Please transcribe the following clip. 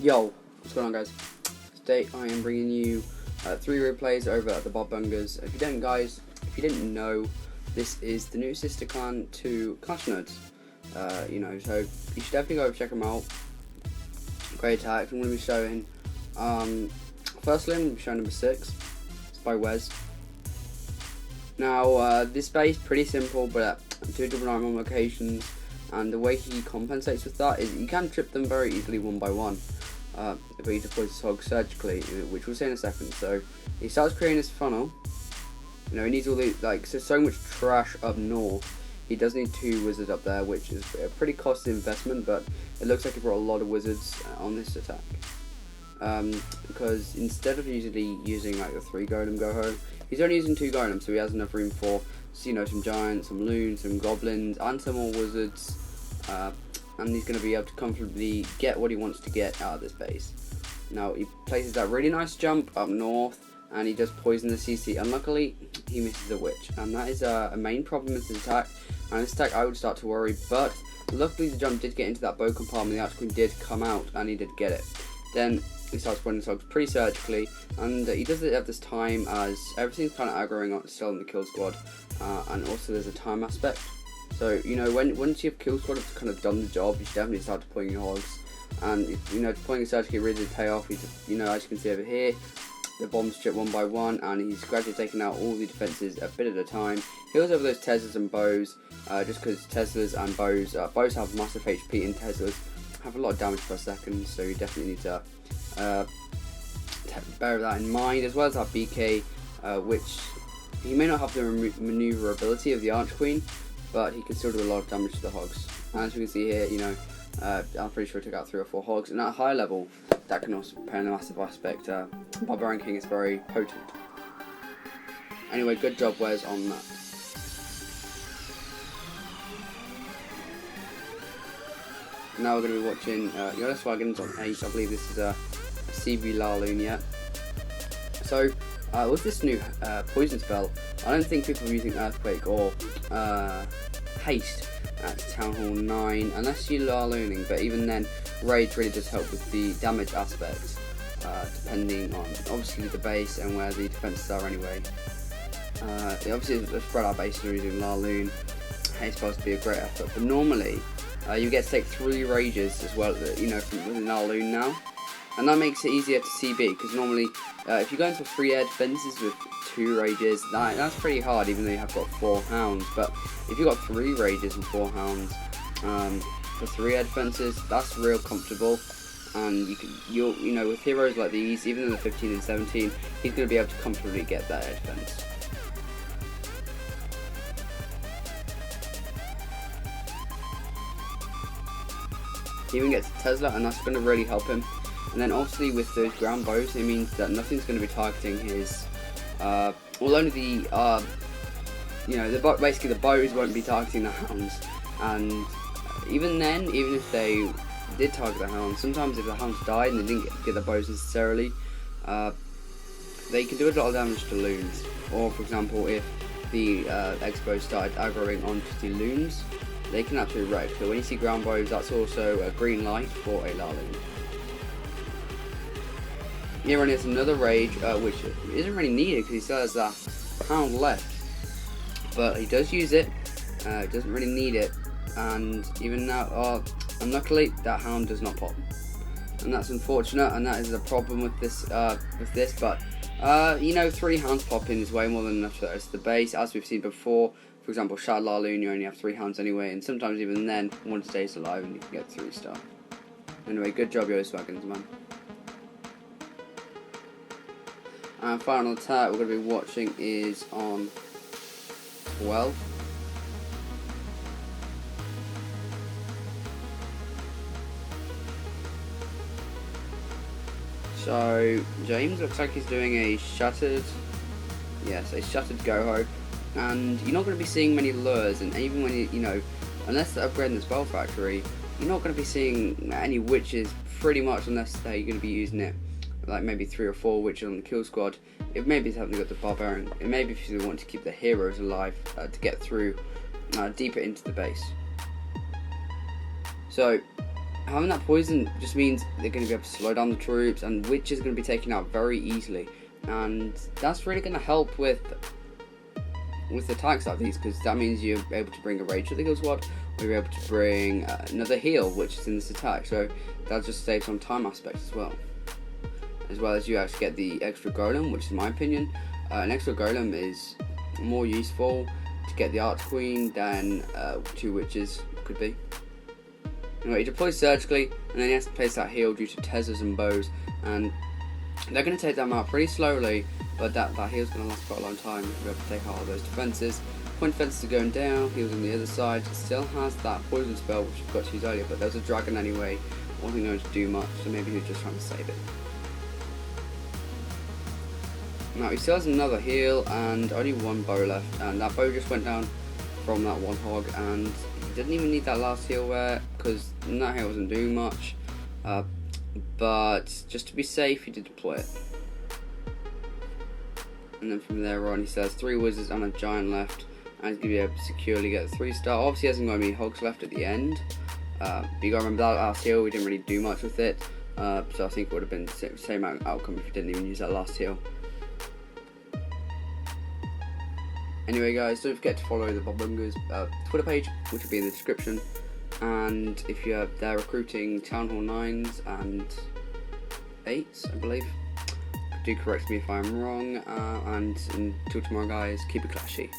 Yo, what's going on, guys? Today I am bringing you 3 replays over at the Barbungas. If you didn't know, this is the new sister clan to Clash Nerds. So you should definitely go check them out. Great attack. I'm going to be showing, firstly I'm going to be showing number 6. It's by Wes. Now this base pretty simple, but 2 double arm on occasions, and the way he compensates with that is you can trip them very easily one by one. But he deploys his Hogs surgically, which we'll see in a second. So he starts creating this funnel. He needs all the so much trash up north. He does need 2 wizards up there, which is a pretty costly investment, but it looks like he brought a lot of wizards on this attack. Because instead of usually using like the 3 golem go home, he's only using 2 golems, so he has enough room for some giants, some loons, some goblins, and some more wizards. And he's going to be able to comfortably get what he wants to get out of this base. Now he places that really nice jump up north, and he does poison the CC. Unluckily, he misses the witch, and that is a main problem with this attack. And this attack, I would start to worry, but luckily the jump did get into that bow compartment. The Arch Queen did come out, and he did get it. Then he starts pointing his Hogs pretty surgically, and he does it at this time as everything's kind of aggroing on still in the kill squad, and also there's a time aspect. So once you've kill squad have kind of done the job, you should definitely start deploying your Hogs, and deploying a surgically really did pay off. As you can see over here, the bombs chip one by one, and he's gradually taking out all the defenses a bit at a time. Heals over those Teslas and bows, just because Teslas and bows have massive HP, and Teslas have a lot of damage per second, so you definitely need to bear that in mind, as well as that BK, which he may not have the maneuverability of the Arch Queen, but he can still do a lot of damage to the Hogs. And as you can see here, I'm pretty sure I took out 3 or 4 Hogs, and at a high level, that can also play a massive aspect. Barbarian King is very potent. Anyway, good job, Wes, on that. Now we're going to be watching Yolis Wagons on 8. I believe this is a CB Lalo yet. So, with this new poison spell, I don't think people are using Earthquake or Haste at Town Hall 9, unless you are learning, but even then, Rage really does help with the damage aspects, depending on, obviously, the base and where the defenses are anyway. Obviously, the spread out bases are using Laloon. Haste spells to be a great effort, but normally, you get to take 3 Rages as well, from within Laloon now. And that makes it easier to CB, because normally, if you go into 3 air defenses with 2 Rages, that's pretty hard, even though you have got 4 Hounds. But if you've got 3 Rages and 4 Hounds for 3 air defenses, that's real comfortable. And with heroes like these, even in the 15 and 17, he's going to be able to comfortably get that air defense. He even gets a Tesla, and that's going to really help him. And then obviously with those ground bows, it means that nothing's going to be targeting his, only the, basically the bows won't be targeting the Hounds. And even then, even if they did target the Hounds, sometimes if the Hounds died and they didn't get the bows necessarily, they can do a lot of damage to loons. Or for example, if the X-bows started aggroing onto the loons, they can absolutely wreck. So when you see ground bows, that's also a green light for a Lalo. Here on is another Rage, which isn't really needed because he still has that Hound left. But he does use it, doesn't really need it, and even now, unluckily, that Hound does not pop. And that's unfortunate, and that is the problem with this, but 3 Hounds popping is way more than enough for the rest of the base, as we've seen before. For example, Shad Laloon, you only have 3 Hounds anyway, and sometimes even then, one stays alive and you can get 3-star. Anyway, good job, Yolis Wagons, man. And final attack we're going to be watching is on 12. So James looks like he's doing a shattered Go-Ho, and you're not going to be seeing many lures, and even when unless they're upgrading the spell factory, you're not going to be seeing any witches pretty much, unless they're going to be using it like maybe 3 or 4 witches on the kill squad. It maybe it's having got the barbarian. It maybe if you want to keep the heroes alive to get through deeper into the base. So having that poison just means they're going to be able to slow down the troops, and witches are going to be taken out very easily, and that's really going to help with attacks like these, because that means you're able to bring a rage to the heal squad, or you're able to bring another heal which is in this attack, so that'll just save some time aspects as well as you actually get the extra golem, which in my opinion an extra golem is more useful to get the Arch Queen than 2 witches could be. Anyway, he deploys surgically, and then he has to place that heal due to Tezzers and bows, and they're going to take them out pretty slowly, but that heal's going to last quite a long time. We'll be able to take out all those defences. Point defences are going down, heal's on the other side. It still has that poison spell, which we've got to use earlier, but there's a dragon anyway. Wasn't going to do much, so maybe he was just trying to save it. Now he still has another heal and only 1 bow left, and that bow just went down from that 1 hog, and he didn't even need that last heal there because that heal wasn't doing much. But just to be safe, he did deploy it. And then from there on, he says 3 wizards and a giant left, and he's going to be able to securely get a 3-star. Obviously, he hasn't got any hogs left at the end. But you gotta remember that last heal, we didn't really do much with it. So I think it would have been the same outcome if he didn't even use that last heal. Anyway guys, don't forget to follow the Barbungas Twitter page, which will be in the description. And if they're recruiting Town Hall 9s and 8s, I believe. Do correct me if I'm wrong. And until tomorrow guys, keep it clashy.